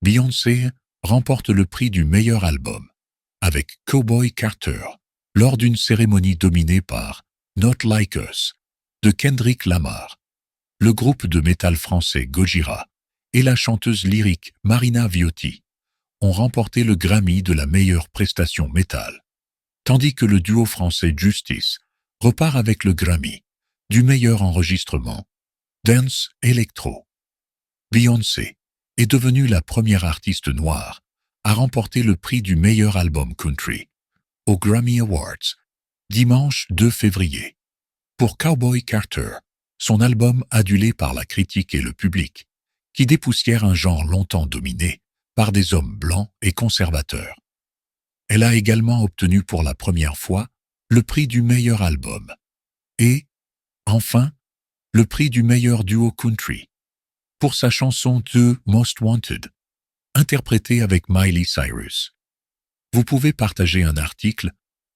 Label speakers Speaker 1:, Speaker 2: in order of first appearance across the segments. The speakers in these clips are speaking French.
Speaker 1: Beyoncé remporte le prix du meilleur album avec Cowboy Carter lors d'une cérémonie dominée par Not Like Us de Kendrick Lamar, le groupe de métal français Gojira et la chanteuse lyrique Marina Viotti ont remporté le Grammy de la meilleure prestation métal, tandis que le duo français Justice repart avec le Grammy du meilleur enregistrement Dance Electro. Beyoncé est devenue la première artiste noire à remporter le prix du meilleur album country aux Grammy Awards, dimanche 2 février. Pour Cowboy Carter, son album adulé par la critique et le public, qui dépoussière un genre longtemps dominé par des hommes blancs et conservateurs. Elle a également obtenu pour la première fois le prix du meilleur album et, enfin, le prix du meilleur duo country pour sa chanson The Most Wanted, interprétée avec Miley Cyrus. Vous pouvez partager un article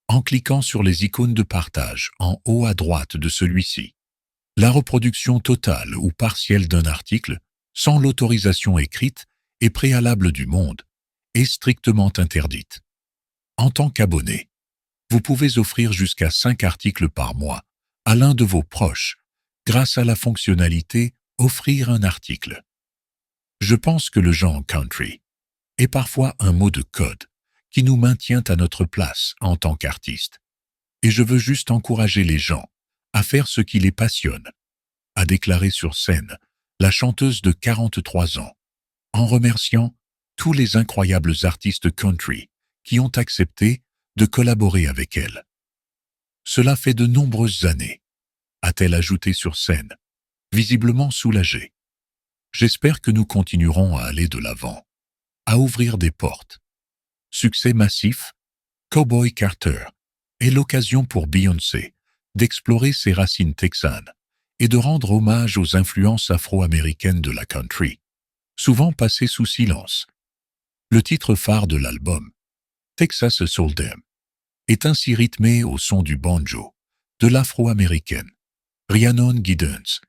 Speaker 1: en cliquant sur les icônes de partage en haut à droite de celui-ci. La reproduction totale ou partielle d'un article, sans l'autorisation écrite et préalable du monde, est strictement interdite. En tant qu'abonné, vous pouvez offrir jusqu'à 5 articles par mois à l'un de vos proches grâce à la fonctionnalité « Offrir un article ». Je pense que le genre country est parfois un mot de code qui nous maintient à notre place en tant qu'artiste. Et je veux juste encourager les gens à faire ce qui les passionne, a déclaré sur scène la chanteuse de 43 ans, en remerciant tous les incroyables artistes country qui ont accepté de collaborer avec elle. Cela fait de nombreuses années, a-t-elle ajouté sur scène, visiblement soulagée. J'espère que nous continuerons à aller de l'avant, à ouvrir des portes. Succès massif, Cowboy Carter est l'occasion pour Beyoncé d'explorer ses racines texanes et de rendre hommage aux influences afro-américaines de la country, souvent passées sous silence. Le titre phare de l'album, Texas Soul'Em, est ainsi rythmé au son du banjo de l'afro-américaine Rhiannon Giddens.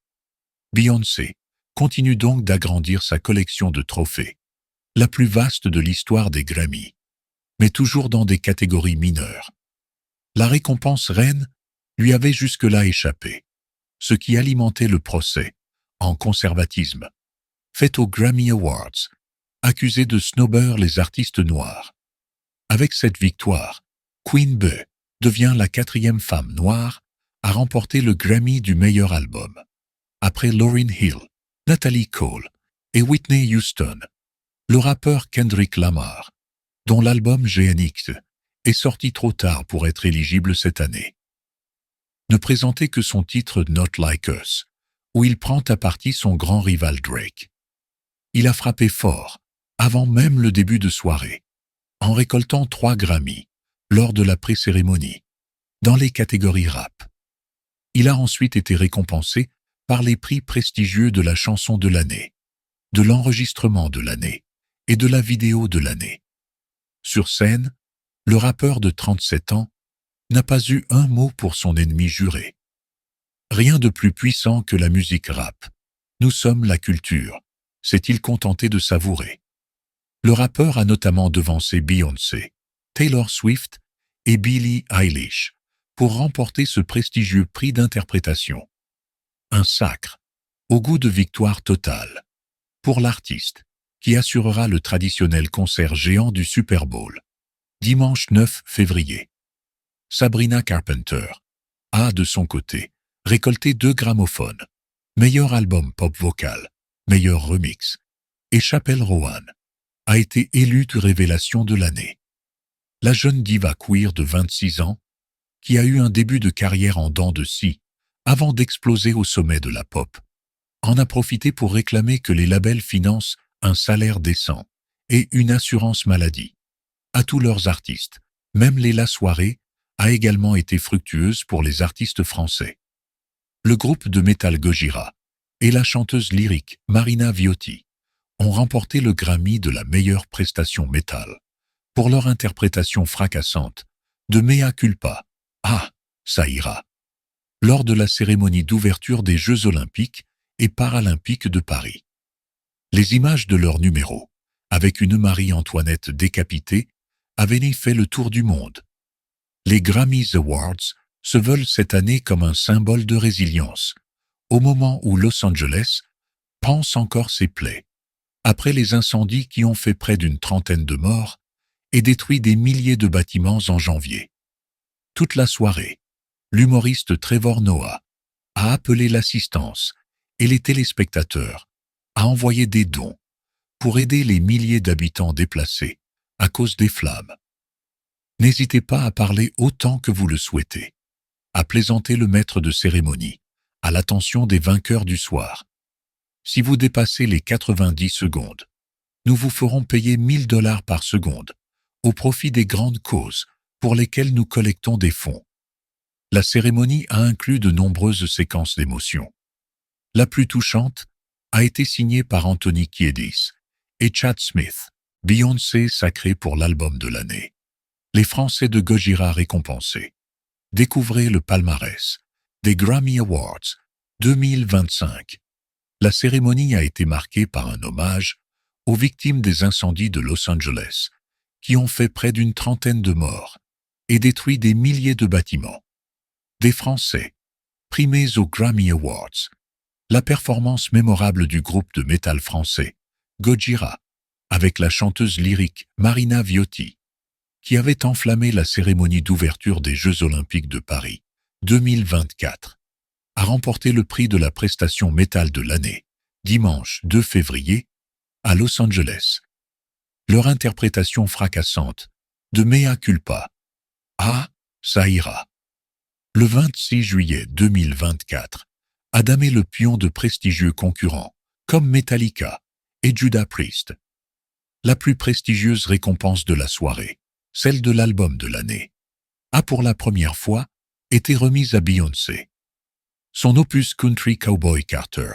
Speaker 1: Beyoncé continue donc d'agrandir sa collection de trophées, la plus vaste de l'histoire des Grammy, mais toujours dans des catégories mineures. La récompense reine lui avait jusque-là échappé, ce qui alimentait le procès, en conservatisme, fait aux Grammy Awards, accusé de snobber les artistes noirs. Avec cette victoire, Queen Bey devient la 4e femme noire à remporter le Grammy du meilleur album, après Lauryn Hill, Natalie Cole et Whitney Houston. Le rappeur Kendrick Lamar, dont l'album GNX est sorti trop tard pour être éligible cette année, ne présentait que son titre Not Like Us, où il prend à partie son grand rival Drake. Il a frappé fort, avant même le début de soirée, en récoltant 3 Grammy lors de la pré-cérémonie, dans les catégories rap. Il a ensuite été récompensé par les prix prestigieux de la chanson de l'année, de l'enregistrement de l'année et de la vidéo de l'année. Sur scène, le rappeur de 37 ans n'a pas eu un mot pour son ennemi juré. Rien de plus puissant que la musique rap. Nous sommes la culture, s'est-il contenté de savourer. Le rappeur a notamment devancé Beyoncé, Taylor Swift et Billie Eilish pour remporter ce prestigieux prix d'interprétation. Un sacre, au goût de victoire totale, pour l'artiste qui assurera le traditionnel concert géant du Super Bowl, dimanche 9 février. Sabrina Carpenter a, de son côté, récolté 2 gramophones, meilleur album pop vocal, meilleur remix, et Chappell Roan a été élue révélation de l'année. La jeune diva queer de 26 ans, qui a eu un début de carrière en dents de scie, avant d'exploser au sommet de la pop, en a profité pour réclamer que les labels financent un salaire décent et une assurance maladie à tous leurs artistes. Même la soirée a également été fructueuse pour les artistes français. Le groupe de métal Gojira et la chanteuse lyrique Marina Viotti ont remporté le Grammy de la meilleure prestation métal pour leur interprétation fracassante de Mea Culpa, Ah, ça ira, lors de la cérémonie d'ouverture des Jeux Olympiques et Paralympiques de Paris. Les images de leur numéro avec une Marie-Antoinette décapitée, avait fait le tour du monde. Les Grammys Awards se veulent cette année comme un symbole de résilience, au moment où Los Angeles pense encore ses plaies, après les incendies qui ont fait près d'une trentaine de morts et détruit des milliers de bâtiments en janvier. Toute la soirée, l'humoriste Trevor Noah a appelé l'assistance et les téléspectateurs à envoyer des dons pour aider les milliers d'habitants déplacés à cause des flammes. N'hésitez pas à parler autant que vous le souhaitez, à plaisanter le maître de cérémonie, à l'attention des vainqueurs du soir. Si vous dépassez les 90 secondes, nous vous ferons payer $1000 par seconde, au profit des grandes causes pour lesquelles nous collectons des fonds. La cérémonie a inclus de nombreuses séquences d'émotions. La plus touchante a été signée par Anthony Kiedis et Chad Smith, Beyoncé sacrée pour l'album de l'année. Les Français de Gojira récompensés. Découvrez le palmarès des Grammy Awards 2025. La cérémonie a été marquée par un hommage aux victimes des incendies de Los Angeles, qui ont fait près d'une trentaine de morts et détruit des milliers de bâtiments. Des Français, primés aux Grammy Awards. La performance mémorable du groupe de métal français, Gojira, avec la chanteuse lyrique Marina Viotti, qui avait enflammé la cérémonie d'ouverture des Jeux Olympiques de Paris 2024, a remporté le prix de la prestation métal de l'année, dimanche 2 février, à Los Angeles. Leur interprétation fracassante de Mea Culpa, Ah, ça ira. Le 26 juillet 2024, a damé le pion de prestigieux concurrents, comme Metallica et Judas Priest. La plus prestigieuse récompense de la soirée, celle de l'album de l'année, a pour la première fois été remise à Beyoncé. Son opus Country Cowboy Carter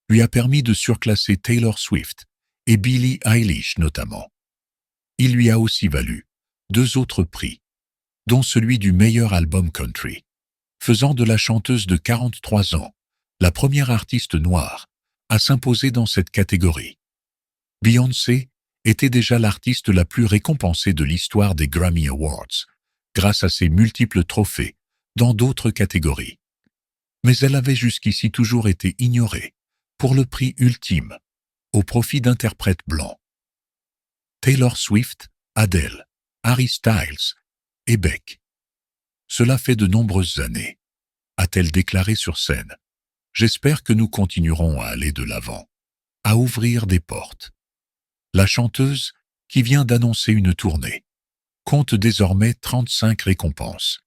Speaker 1: lui a permis de surclasser Taylor Swift et Billie Eilish notamment. Il lui a aussi valu 2 autres prix, dont celui du meilleur album country, faisant de la chanteuse de 43 ans la première artiste noire à s'imposer dans cette catégorie. Beyoncé était déjà l'artiste la plus récompensée de l'histoire des Grammy Awards, grâce à ses multiples trophées dans d'autres catégories. Mais elle avait jusqu'ici toujours été ignorée pour le prix ultime, au profit d'interprètes blancs. Taylor Swift, Adele, Harry Styles et Beck. Cela fait de nombreuses années, a-t-elle déclaré sur scène. J'espère que nous continuerons à aller de l'avant, à ouvrir des portes. La chanteuse, qui vient d'annoncer une tournée, compte désormais 35 récompenses.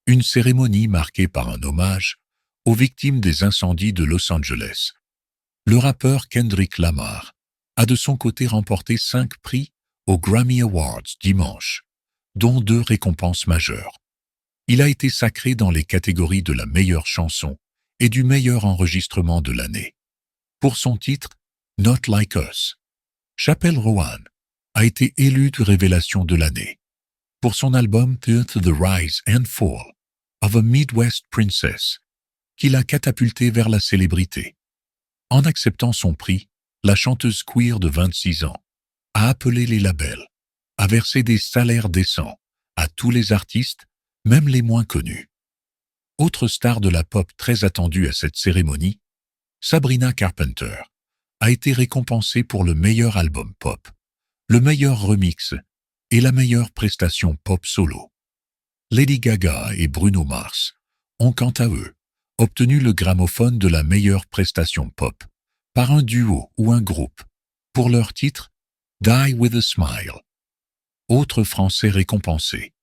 Speaker 1: Une cérémonie marquée par un hommage aux victimes des incendies de Los Angeles. Le rappeur Kendrick Lamar a de son côté remporté 5 prix aux Grammy Awards dimanche, dont 2 récompenses majeures. Il a été sacré dans les catégories de la meilleure chanson et du meilleur enregistrement de l'année. Pour son titre, Not Like Us, Chappell Roan a été élu de révélation de l'année. Pour son album The Rise and Fall of a Midwest Princess, qui l'a catapulté vers la célébrité. En acceptant son prix, la chanteuse queer de 26 ans a appelé les labels à verser des salaires décents à tous les artistes, même les moins connus. Autre star de la pop très attendue à cette cérémonie, Sabrina Carpenter a été récompensée pour le meilleur album pop, le meilleur remix et la meilleure prestation pop solo. Lady Gaga et Bruno Mars ont quant à eux obtenu le gramophone de la meilleure prestation pop par un duo ou un groupe pour leur titre Die With a Smile. Autre français récompensé,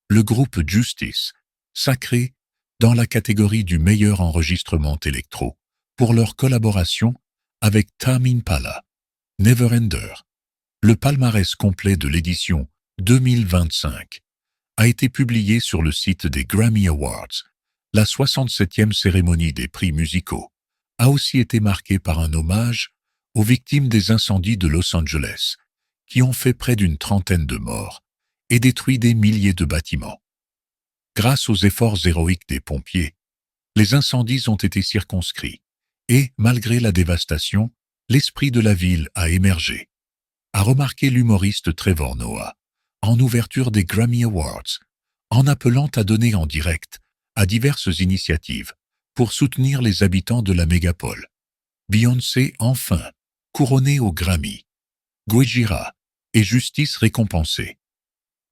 Speaker 1: le groupe Justice, sacré dans la catégorie du meilleur enregistrement électro pour leur collaboration avec Tame Impala, Neverender. Le palmarès complet de l'édition 2025 a été publié sur le site des Grammy Awards. La 67e cérémonie des prix musicaux a aussi été marquée par un hommage aux victimes des incendies de Los Angeles, qui ont fait près d'une trentaine de morts et détruit des milliers de bâtiments. Grâce aux efforts héroïques des pompiers, les incendies ont été circonscrits et, malgré la dévastation, l'esprit de la ville a émergé. a remarqué l'humoriste Trevor Noah en ouverture des Grammy Awards, en appelant à donner en direct à diverses initiatives pour soutenir les habitants de la mégapole. Beyoncé enfin, couronnée aux Grammy. Gojira et justice récompensée.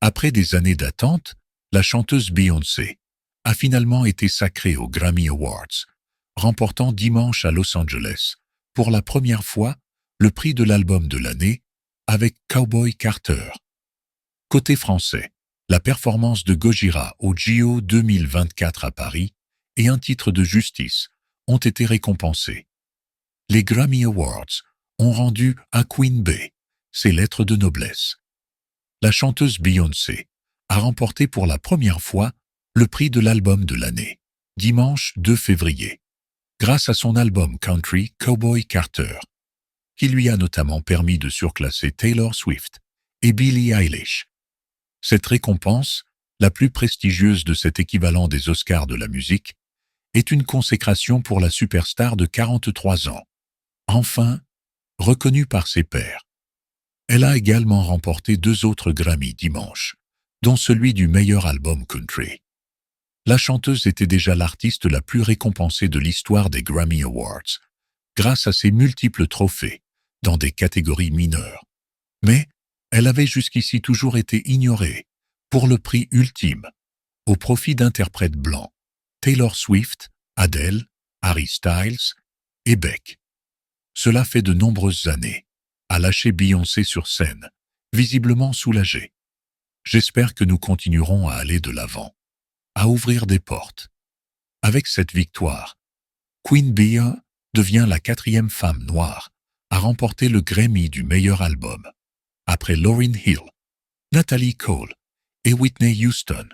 Speaker 1: Après des années d'attente, la chanteuse Beyoncé a finalement été sacrée aux Grammy Awards, remportant dimanche à Los Angeles, pour la première fois, le prix de l'album de l'année avec Cowboy Carter. Côté français, la performance de Gojira au JO 2024 à Paris et un titre de justice ont été récompensés. Les Grammy Awards ont rendu à Queen Bey ses lettres de noblesse. La chanteuse Beyoncé a remporté pour la première fois le prix de l'album de l'année, dimanche 2 février, grâce à son album country Cowboy Carter, qui lui a notamment permis de surclasser Taylor Swift et Billie Eilish. Cette récompense, la plus prestigieuse de cet équivalent des Oscars de la musique, est une consécration pour la superstar de 43 ans. Enfin, reconnue par ses pairs. Elle a également remporté 2 autres Grammy dimanche, dont celui du meilleur album country. La chanteuse était déjà l'artiste la plus récompensée de l'histoire des Grammy Awards, grâce à ses multiples trophées dans des catégories mineures. Mais elle avait jusqu'ici toujours été ignorée pour le prix ultime, au profit d'interprètes blancs, Taylor Swift, Adele, Harry Styles et Beck. Cela fait de nombreuses années, a lâché Beyoncé sur scène, visiblement soulagée. J'espère que nous continuerons à aller de l'avant, à ouvrir des portes. Avec cette victoire, Queen Bey devient la 4e femme noire à remporter le Grammy du meilleur album, après Lauryn Hill, Natalie Cole et Whitney Houston.